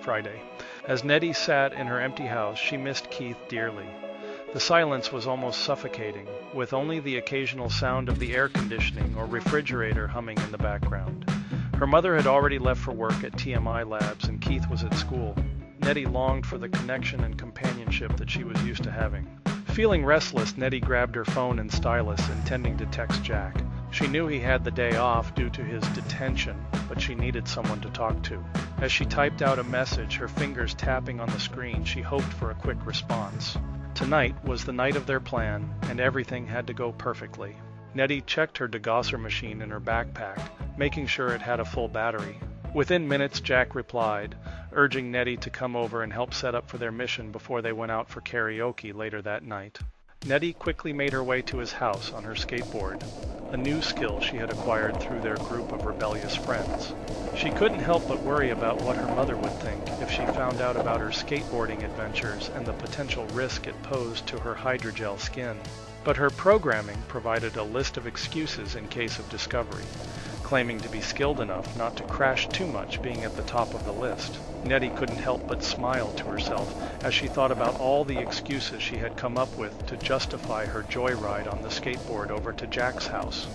Friday. As Nettie sat in her empty house, she missed Keith dearly. The silence was almost suffocating, with only the occasional sound of the air conditioning or refrigerator humming in the background. Her mother had already left for work at TMI Labs, and Keith was at school. Nettie longed for the connection and companionship that she was used to having. Feeling restless, Nettie grabbed her phone and stylus, intending to text Jack. She knew he had the day off due to his detention, but she needed someone to talk to. As she typed out a message, her fingers tapping on the screen, she hoped for a quick response. Tonight was the night of their plan, and everything had to go perfectly. Nettie checked her degausser machine in her backpack, making sure it had a full battery. Within minutes, Jack replied, urging Nettie to come over and help set up for their mission before they went out for karaoke later that night. Nettie quickly made her way to his house on her skateboard, a new skill she had acquired through their group of rebellious friends. She couldn't help but worry about what her mother would think if she found out about her skateboarding adventures and the potential risk it posed to her hydrogel skin. But her programming provided a list of excuses in case of discovery, claiming to be skilled enough not to crash too much being at the top of the list. Nettie couldn't help but smile to herself as she thought about all the excuses she had come up with to justify her joyride on the skateboard over to Jack's house.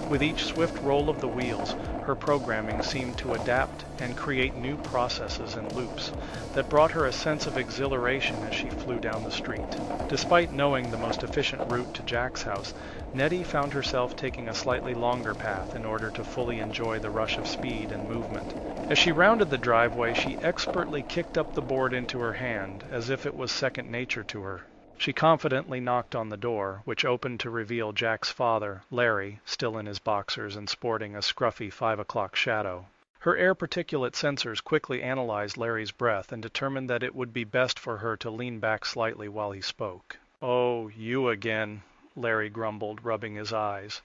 With each swift roll of the wheels, her programming seemed to adapt and create new processes and loops that brought her a sense of exhilaration as she flew down the street. Despite knowing the most efficient route to Jack's house, Nettie found herself taking a slightly longer path in order to fully enjoy the rush of speed and movement. As she rounded the driveway, she expertly kicked up the board into her hand, as if it was second nature to her. She confidently knocked on the door, which opened to reveal Jack's father, Larry, still in his boxers and sporting a scruffy 5 o'clock shadow. Her air particulate sensors quickly analyzed Larry's breath and determined that it would be best for her to lean back slightly while he spoke. "Oh, you again," Larry grumbled, rubbing his eyes.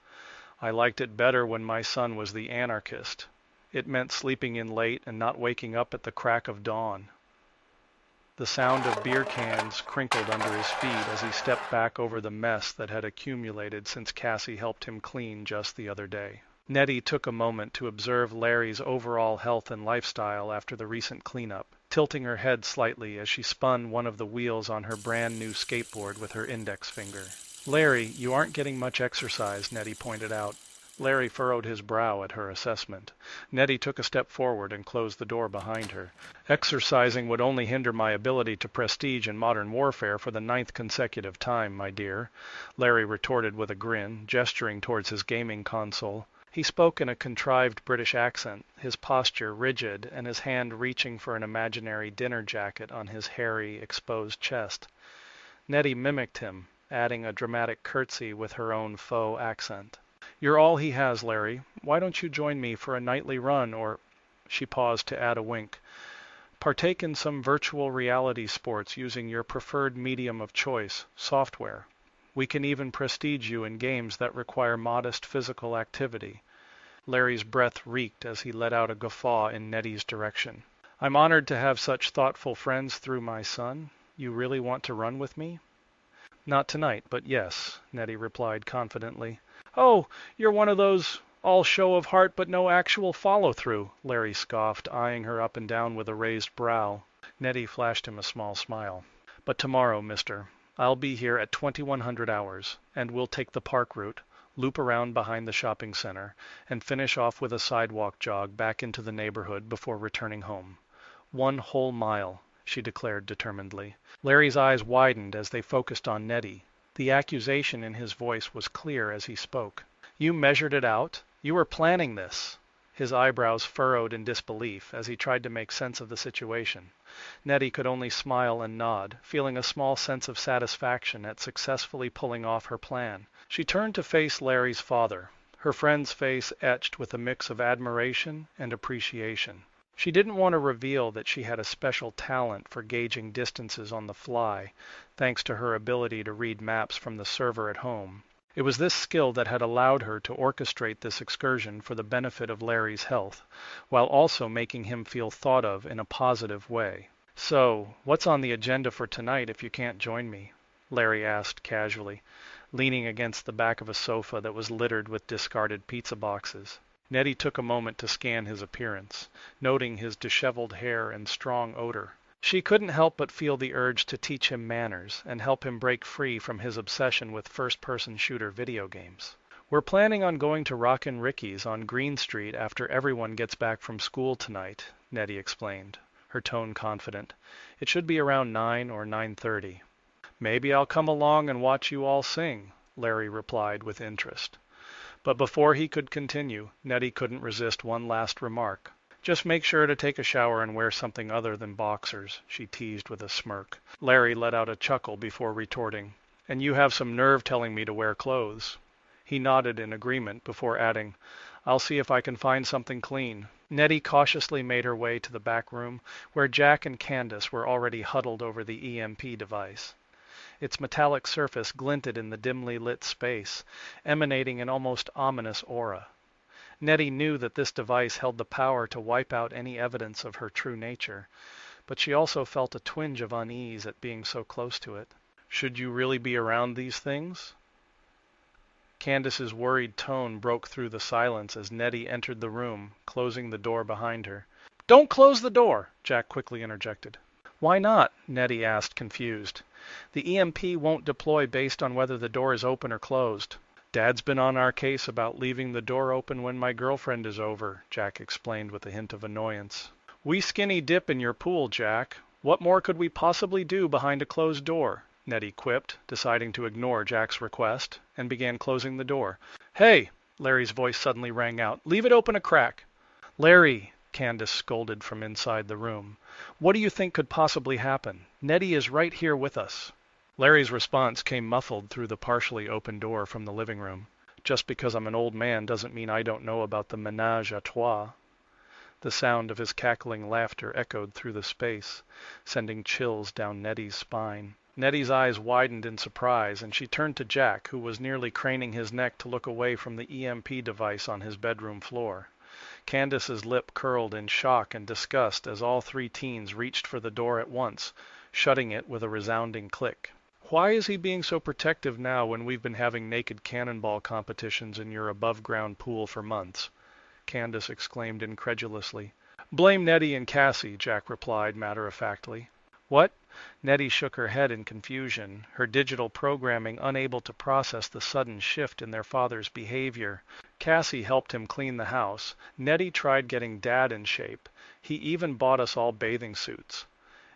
"I liked it better when my son was the anarchist. It meant sleeping in late and not waking up at the crack of dawn." The sound of beer cans crinkled under his feet as he stepped back over the mess that had accumulated since Cassie helped him clean just the other day. Nettie took a moment to observe Larry's overall health and lifestyle after the recent cleanup, tilting her head slightly as she spun one of the wheels on her brand new skateboard with her index finger. "Larry, you aren't getting much exercise," Nettie pointed out. Larry furrowed his brow at her assessment. Nettie took a step forward and closed the door behind her. "Exercising would only hinder my ability to prestige in modern warfare for the 9th consecutive time, my dear," Larry retorted with a grin, gesturing towards his gaming console. He spoke in a contrived British accent, his posture rigid and his hand reaching for an imaginary dinner jacket on his hairy, exposed chest. Nettie mimicked him, adding a dramatic curtsy with her own faux accent. "You're all he has, Larry. Why don't you join me for a nightly run or—" She paused to add a wink. "Partake in some virtual reality sports using your preferred medium of choice, software. We can even prestige you in games that require modest physical activity." Larry's breath reeked as he let out a guffaw in Nettie's direction. "I'm honored to have such thoughtful friends through my son. You really want to run with me?" "Not tonight, but yes," Nettie replied confidently. "Oh, you're one of those all show of heart but no actual follow-through," Larry scoffed, eyeing her up and down with a raised brow. Nettie flashed him a small smile. "But tomorrow, mister, I'll be here at 2100 hours, and we'll take the park route, loop around behind the shopping center, and finish off with a sidewalk jog back into the neighborhood before returning home. 1 whole mile," she declared determinedly. Larry's eyes widened as they focused on Nettie. The accusation in his voice was clear as he spoke. "You measured it out? You were planning this?" His eyebrows furrowed in disbelief as he tried to make sense of the situation. Nettie could only smile and nod, feeling a small sense of satisfaction at successfully pulling off her plan. She turned to face Larry's father, her friend's face etched with a mix of admiration and appreciation. She didn't want to reveal that she had a special talent for gauging distances on the fly, thanks to her ability to read maps from the server at home. It was this skill that had allowed her to orchestrate this excursion for the benefit of Larry's health, while also making him feel thought of in a positive way. "So, what's on the agenda for tonight if you can't join me?" Larry asked casually, leaning against the back of a sofa that was littered with discarded pizza boxes. Nettie took a moment to scan his appearance, noting his disheveled hair and strong odor. She couldn't help but feel the urge to teach him manners and help him break free from his obsession with first-person shooter video games. We're planning on going to Rockin' Ricky's on Green Street after everyone gets back from school tonight, Nettie explained, her tone confident. It should be around 9 or 9:30. Maybe I'll come along and watch you all sing, Larry replied with interest. But before he could continue, Nettie couldn't resist one last remark. Just make sure to take a shower and wear something other than boxers, she teased with a smirk. Larry let out a chuckle before retorting, and you have some nerve telling me to wear clothes. He nodded in agreement before adding, I'll see if I can find something clean. Nettie cautiously made her way to the back room, where Jack and Candace were already huddled over the EMP device. Its metallic surface glinted in the dimly lit space, emanating an almost ominous aura. Nettie knew that this device held the power to wipe out any evidence of her true nature, but she also felt a twinge of unease at being so close to it. Should you really be around these things? Candace's worried tone broke through the silence as Nettie entered the room, closing the door behind her. Don't close the door, Jack quickly interjected. Why not? Nettie asked, confused. The EMP won't deploy based on whether the door is open or closed. Dad's been on our case about leaving the door open when my girlfriend is over, Jack explained with a hint of annoyance. We skinny dip in your pool, Jack. What more could we possibly do behind a closed door? Nettie quipped, deciding to ignore Jack's request, and began closing the door. Hey! Larry's voice suddenly rang out. Leave it open a crack. Larry! Candace scolded from inside the room. What do you think could possibly happen? Nettie is right here with us. Larry's response came muffled through the partially open door from the living room. Just because I'm an old man doesn't mean I don't know about the ménage à trois. The sound of his cackling laughter echoed through the space, sending chills down Nettie's spine. Nettie's eyes widened in surprise, and she turned to Jack, who was nearly craning his neck to look away from the EMP device on his bedroom floor. Candace's lip curled in shock and disgust as all three teens reached for the door at once, shutting it with a resounding click. Why is he being so protective now when we've been having naked cannonball competitions in your above-ground pool for months? Candace exclaimed incredulously. Blame Nettie and Cassie, Jack replied matter-of-factly. What? Nettie shook her head in confusion, her digital programming unable to process the sudden shift in their father's behavior. Cassie helped him clean the house. Nettie tried getting Dad in shape. He even bought us all bathing suits.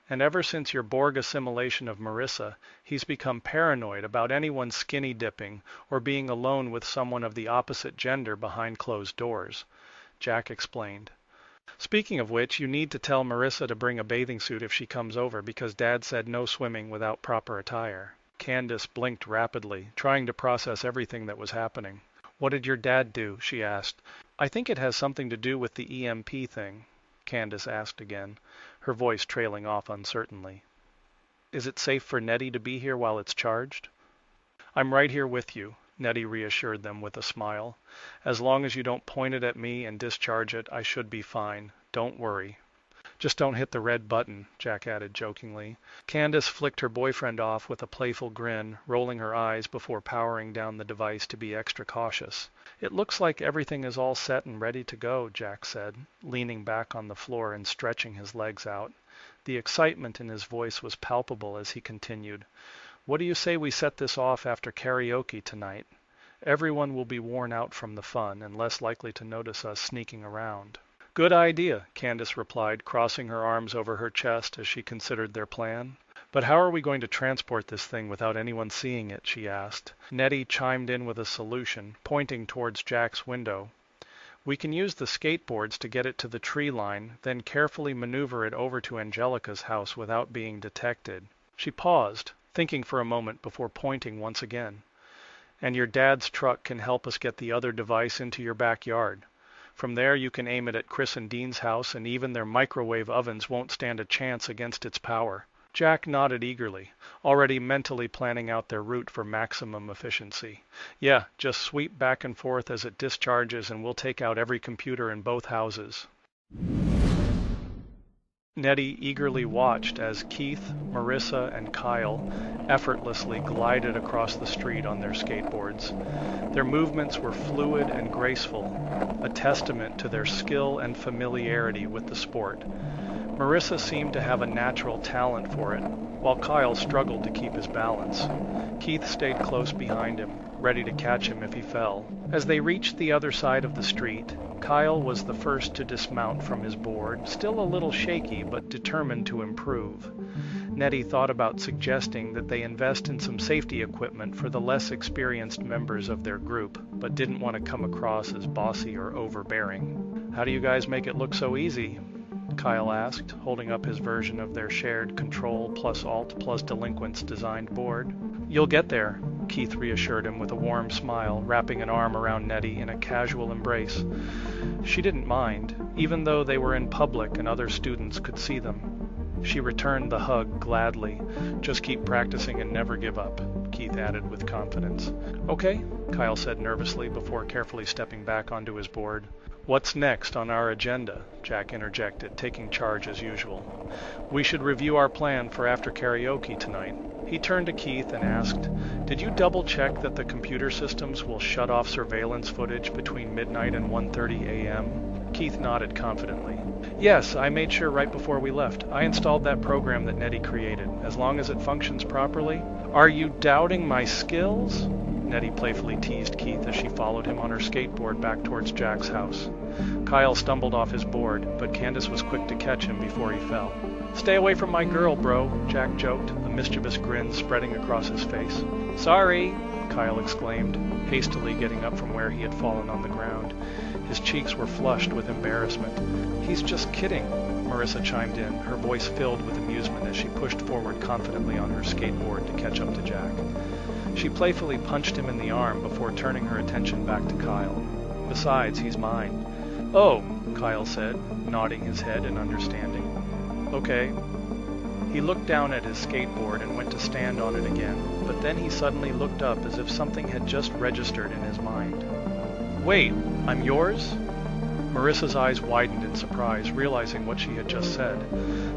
And ever since your Borg assimilation of Marissa, he's become paranoid about anyone skinny dipping or being alone with someone of the opposite gender behind closed doors, Jack explained. Speaking of which, you need to tell Marissa to bring a bathing suit if she comes over because Dad said no swimming without proper attire. Candace blinked rapidly, trying to process everything that was happening. What did your dad do? She asked. I think it has something to do with the EMP thing, Candace asked again, her voice trailing off uncertainly. Is it safe for Nettie to be here while it's charged? I'm right here with you, Nettie reassured them with a smile. As long as you don't point it at me and discharge it, I should be fine. Don't worry. Just don't hit the red button, Jack added jokingly. Candace flicked her boyfriend off with a playful grin, rolling her eyes before powering down the device to be extra cautious. It looks like everything is all set and ready to go, Jack said, leaning back on the floor and stretching his legs out. The excitement in his voice was palpable as he continued. What do you say we set this off after karaoke tonight? Everyone will be worn out from the fun and less likely to notice us sneaking around. Good idea, Candace replied, crossing her arms over her chest as she considered their plan. But how are we going to transport this thing without anyone seeing it, she asked. Nettie chimed in with a solution, pointing towards Jack's window. We can use the skateboards to get it to the tree line, then carefully maneuver it over to Angelica's house without being detected. She paused, thinking for a moment before pointing once again. And your dad's truck can help us get the other device into your backyard. From there you can aim it at Chris and Dean's house, and even their microwave ovens won't stand a chance against its power. Jack nodded eagerly, already mentally planning out their route for maximum efficiency. Yeah, just sweep back and forth as it discharges and we'll take out every computer in both houses. Nettie eagerly watched as Keith, Marissa, and Kyle effortlessly glided across the street on their skateboards. Their movements were fluid and graceful, a testament to their skill and familiarity with the sport. Marissa seemed to have a natural talent for it, while Kyle struggled to keep his balance. Keith stayed close behind him, ready to catch him if he fell. As they reached the other side of the street, Kyle was the first to dismount from his board, still a little shaky but determined to improve. Nettie thought about suggesting that they invest in some safety equipment for the less experienced members of their group, but didn't want to come across as bossy or overbearing. "How do you guys make it look so easy?" Kyle asked, holding up his version of their shared Control+Alt+Delinquents designed board. "You'll get there," Keith reassured him with a warm smile, wrapping an arm around Nettie in a casual embrace. She didn't mind, even though they were in public and other students could see them. She returned the hug gladly. "Just keep practicing and never give up," Keith added with confidence. "Okay," Kyle said nervously before carefully stepping back onto his board. "What's next on our agenda?" Jack interjected, taking charge as usual. "We should review our plan for after karaoke tonight." He turned to Keith and asked, "Did you double-check that the computer systems will shut off surveillance footage between midnight and 1:30 a.m.? Keith nodded confidently. "Yes, I made sure right before we left. I installed that program that Nettie created. As long as it functions properly." "Are you doubting my skills?" Nettie playfully teased Keith as she followed him on her skateboard back towards Jack's house. Kyle stumbled off his board, but Candace was quick to catch him before he fell. "Stay away from my girl, bro," Jack joked, a mischievous grin spreading across his face. "Sorry," Kyle exclaimed, hastily getting up from where he had fallen on the ground. His cheeks were flushed with embarrassment. "He's just kidding," Marissa chimed in, her voice filled with amusement as she pushed forward confidently on her skateboard to catch up to Jack. She playfully punched him in the arm before turning her attention back to Kyle. "Besides, he's mine." "Oh," Kyle said, nodding his head in understanding. "Okay." He looked down at his skateboard and went to stand on it again, but then he suddenly looked up as if something had just registered in his mind. "Wait, I'm yours?" Marissa's eyes widened in surprise, realizing what she had just said.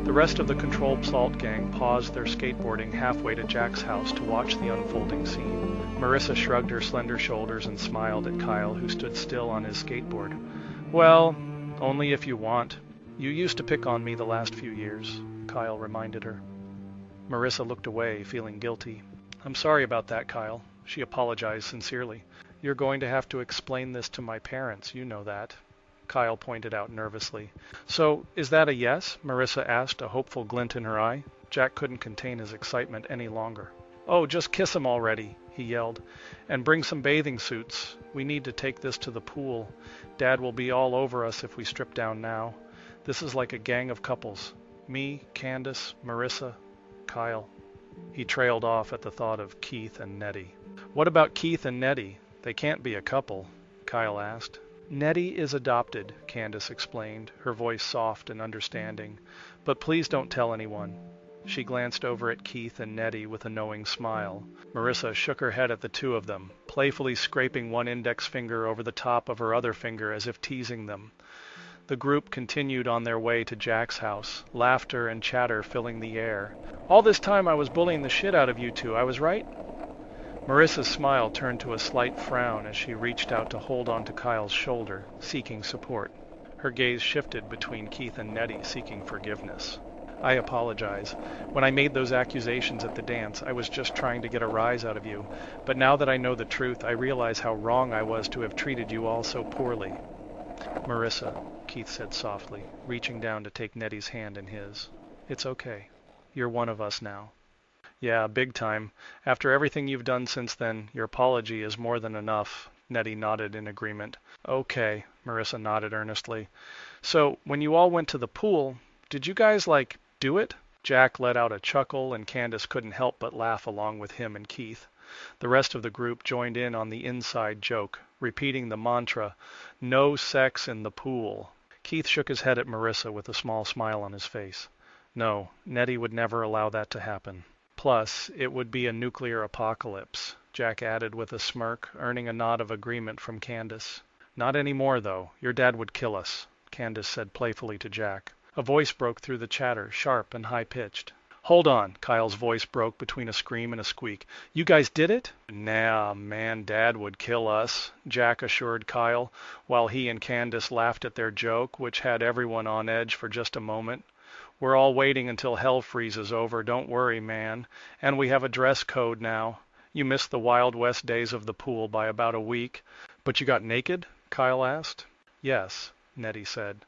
The rest of the Control+Alt gang paused their skateboarding halfway to Jack's house to watch the unfolding scene. Marissa shrugged her slender shoulders and smiled at Kyle, who stood still on his skateboard. "Well, only if you want. You used to pick on me the last few years," Kyle reminded her. Marissa looked away, feeling guilty. "I'm sorry about that, Kyle." She apologized sincerely. "You're going to have to explain this to my parents, you know that," Kyle pointed out nervously. "So, is that a yes?" Marissa asked, a hopeful glint in her eye. Jack couldn't contain his excitement any longer. "Oh, just kiss him already," he yelled. "And bring some bathing suits. We need to take this to the pool. Dad will be all over us if we strip down now. This is like a gang of couples. Me, Candace, Marissa, Kyle." He trailed off at the thought of Keith and Nettie. "What about Keith and Nettie? They can't be a couple," Kyle asked. "Nettie is adopted," Candace explained, her voice soft and understanding. "But please don't tell anyone." She glanced over at Keith and Nettie with a knowing smile. Marissa shook her head at the two of them, playfully scraping one index finger over the top of her other finger as if teasing them. The group continued on their way to Jack's house, laughter and chatter filling the air. "All this time I was bullying the shit out of you two, I was right?" Marissa's smile turned to a slight frown as she reached out to hold onto Kyle's shoulder, seeking support. Her gaze shifted between Keith and Nettie, seeking forgiveness. "I apologize. When I made those accusations at the dance, I was just trying to get a rise out of you. But now that I know the truth, I realize how wrong I was to have treated you all so poorly." "Marissa," Keith said softly, reaching down to take Nettie's hand in his. "It's okay. You're one of us now." "Yeah, big time. After everything you've done since then, your apology is more than enough," Nettie nodded in agreement. "Okay," Marissa nodded earnestly. "So, when you all went to the pool, did you guys, do it?" Jack let out a chuckle, and Candace couldn't help but laugh along with him and Keith. The rest of the group joined in on the inside joke, repeating the mantra, "No sex in the pool." Keith shook his head at Marissa with a small smile on his face. No, Nettie would never allow that to happen. Plus, it would be a nuclear apocalypse, Jack added with a smirk, earning a nod of agreement from Candace. "Not anymore, though. Your dad would kill us," Candace said playfully to Jack. A voice broke through the chatter, sharp and high-pitched. "Hold on," Kyle's voice broke between a scream and a squeak. "You guys did it?" "Nah, man, Dad would kill us," Jack assured Kyle, while he and Candace laughed at their joke, which had everyone on edge for just a moment. "We're all waiting until hell freezes over, don't worry, man. And we have a dress code now. You missed the Wild West days of the pool by about a week." "But you got naked?" Kyle asked. "Yes," Nettie said,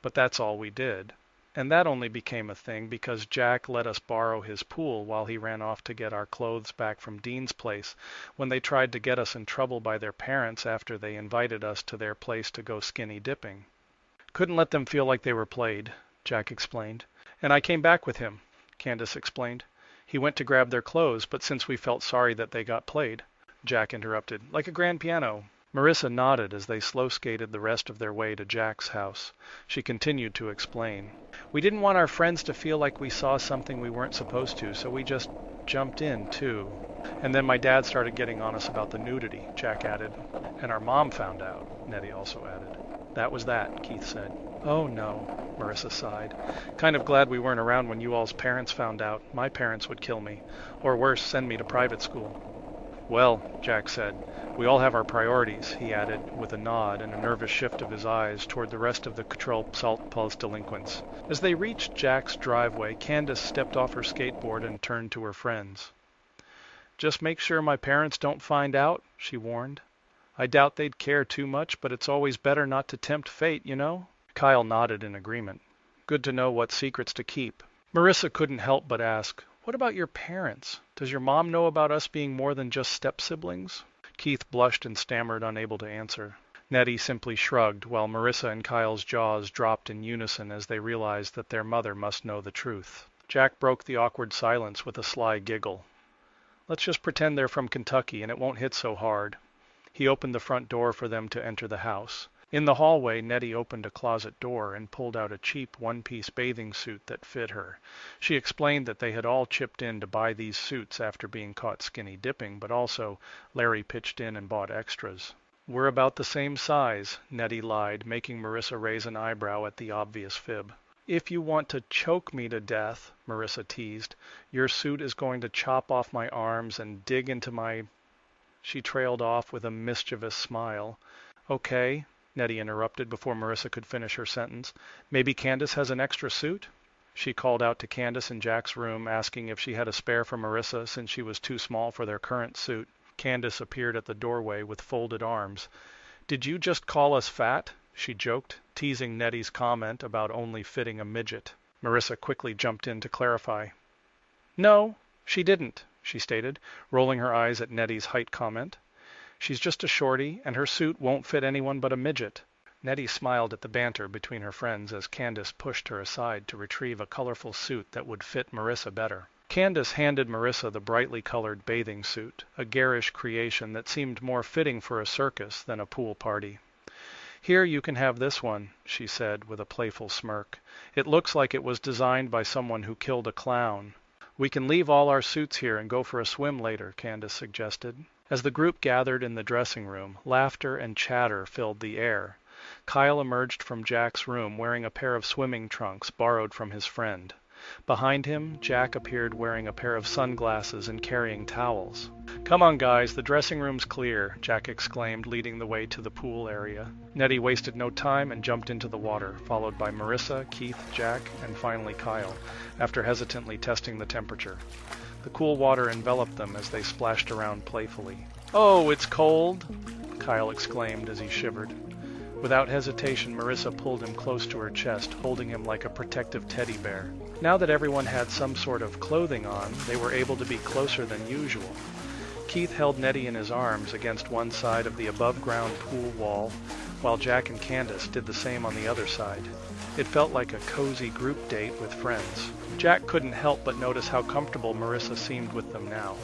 "but that's all we did. And that only became a thing because Jack let us borrow his pool while he ran off to get our clothes back from Dean's place when they tried to get us in trouble by their parents after they invited us to their place to go skinny dipping. Couldn't let them feel like they were played," Jack explained. "And I came back with him," Candace explained. "He went to grab their clothes, but since we felt sorry that they got played," Jack interrupted, "like a grand piano." Marissa nodded as they slow-skated the rest of their way to Jack's house. She continued to explain. "We didn't want our friends to feel like we saw something we weren't supposed to, so we just jumped in, too. And then my dad started getting on us about the nudity," Jack added. "And our mom found out," Nettie also added. "That was that," Keith said. "Oh, no," Marissa sighed. "Kind of glad we weren't around when you all's parents found out. My parents would kill me. Or worse, send me to private school." "Well," Jack said, "we all have our priorities," he added, with a nod and a nervous shift of his eyes toward the rest of the Control+Alt+Delinquents. As they reached Jack's driveway, Candace stepped off her skateboard and turned to her friends. "Just make sure my parents don't find out," she warned. "I doubt they'd care too much, but it's always better not to tempt fate, you know?" Kyle nodded in agreement. Good to know what secrets to keep. Marissa couldn't help but ask, "What about your parents? Does your mom know about us being more than just step-siblings?" Keith blushed and stammered, unable to answer. Nettie simply shrugged, while Marissa and Kyle's jaws dropped in unison as they realized that their mother must know the truth. Jack broke the awkward silence with a sly giggle. "Let's just pretend they're from Kentucky and it won't hit so hard." He opened the front door for them to enter the house. In the hallway, Nettie opened a closet door and pulled out a cheap one-piece bathing suit that fit her. She explained that they had all chipped in to buy these suits after being caught skinny dipping, but also Larry pitched in and bought extras. "We're about the same size," Nettie lied, making Marissa raise an eyebrow at the obvious fib. "If you want to choke me to death," Marissa teased, "your suit is going to chop off my arms and dig into my—" She trailed off with a mischievous smile. "Okay," Nettie interrupted before Marissa could finish her sentence. "Maybe Candace has an extra suit?" She called out to Candace in Jack's room, asking if she had a spare for Marissa since she was too small for their current suit. Candace appeared at the doorway with folded arms. "Did you just call us fat?" she joked, teasing Nettie's comment about only fitting a midget. Marissa quickly jumped in to clarify. "No, she didn't," she stated, rolling her eyes at Nettie's height comment. "She's just a shorty, and her suit won't fit anyone but a midget." Nettie smiled at the banter between her friends as Candace pushed her aside to retrieve a colorful suit that would fit Marissa better. Candace handed Marissa the brightly colored bathing suit, a garish creation that seemed more fitting for a circus than a pool party. "Here, you can have this one," she said with a playful smirk. "It looks like it was designed by someone who killed a clown." "We can leave all our suits here and go for a swim later," Candace suggested. As the group gathered in the dressing room, laughter and chatter filled the air. Kyle emerged from Jack's room wearing a pair of swimming trunks borrowed from his friend. Behind him, Jack appeared wearing a pair of sunglasses and carrying towels. "Come on, guys, the dressing room's clear," Jack exclaimed, leading the way to the pool area. Nettie wasted no time and jumped into the water, followed by Marissa, Keith, Jack, and finally Kyle, after hesitantly testing the temperature. The cool water enveloped them as they splashed around playfully. "Oh, it's cold!" Kyle exclaimed as he shivered. Without hesitation, Marissa pulled him close to her chest, holding him like a protective teddy bear. Now that everyone had some sort of clothing on, they were able to be closer than usual. Keith held Nettie in his arms against one side of the above-ground pool wall, while Jack and Candace did the same on the other side. It felt like a cozy group date with friends. Jack couldn't help but notice how comfortable Marissa seemed with them now.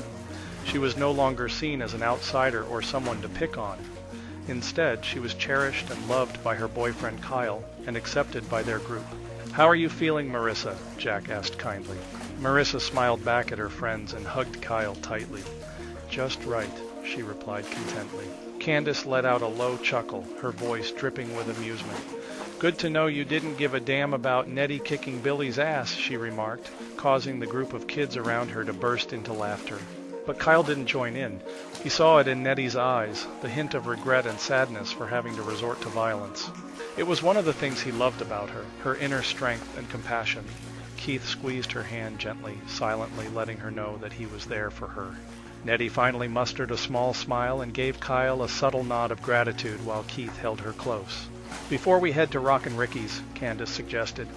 She was no longer seen as an outsider or someone to pick on. Instead, she was cherished and loved by her boyfriend Kyle and accepted by their group. "How are you feeling, Marissa?" Jack asked kindly. Marissa smiled back at her friends and hugged Kyle tightly. "Just right," she replied contentedly. Candace let out a low chuckle, her voice dripping with amusement. Good to know you didn't give a damn about Nettie kicking Billy's ass, she remarked, causing the group of kids around her to burst into laughter. But Kyle didn't join in. He saw it in Nettie's eyes, the hint of regret and sadness for having to resort to violence. It was one of the things he loved about her, her inner strength and compassion. Keith squeezed her hand gently, silently letting her know that he was there for her. Nettie finally mustered a small smile and gave Kyle a subtle nod of gratitude while Keith held her close. Before we head to Rockin' Ricky's, Candace suggested,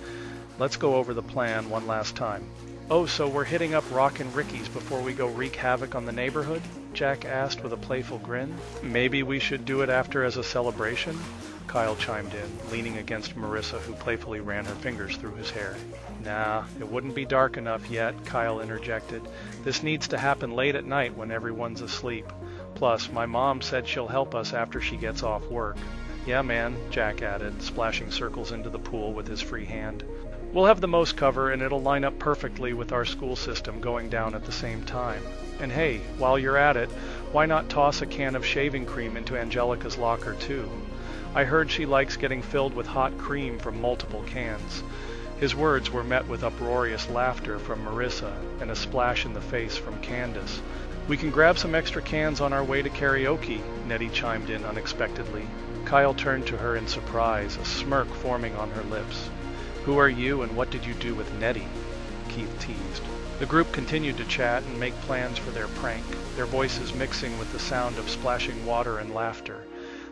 let's go over the plan one last time. Oh, so we're hitting up Rockin' Ricky's before we go wreak havoc on the neighborhood? Jack asked with a playful grin. Maybe we should do it after as a celebration? Kyle chimed in, leaning against Marissa, who playfully ran her fingers through his hair. Nah, it wouldn't be dark enough yet, Kyle interjected. This needs to happen late at night when everyone's asleep. Plus, my mom said she'll help us after she gets off work. Yeah, man, Jack added, splashing circles into the pool with his free hand. We'll have the most cover, and it'll line up perfectly with our school system going down at the same time. And hey, while you're at it, why not toss a can of shaving cream into Angelica's locker, too? I heard she likes getting filled with hot cream from multiple cans. His words were met with uproarious laughter from Marissa and a splash in the face from Candace. We can grab some extra cans on our way to karaoke, Nettie chimed in unexpectedly. Kyle turned to her in surprise, a smirk forming on her lips. Who are you and what did you do with Nettie? Keith teased. The group continued to chat and make plans for their prank, their voices mixing with the sound of splashing water and laughter.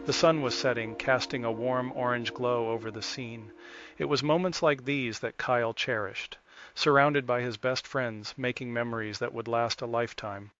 The sun was setting, casting a warm orange glow over the scene. It was moments like these that Kyle cherished, surrounded by his best friends, making memories that would last a lifetime.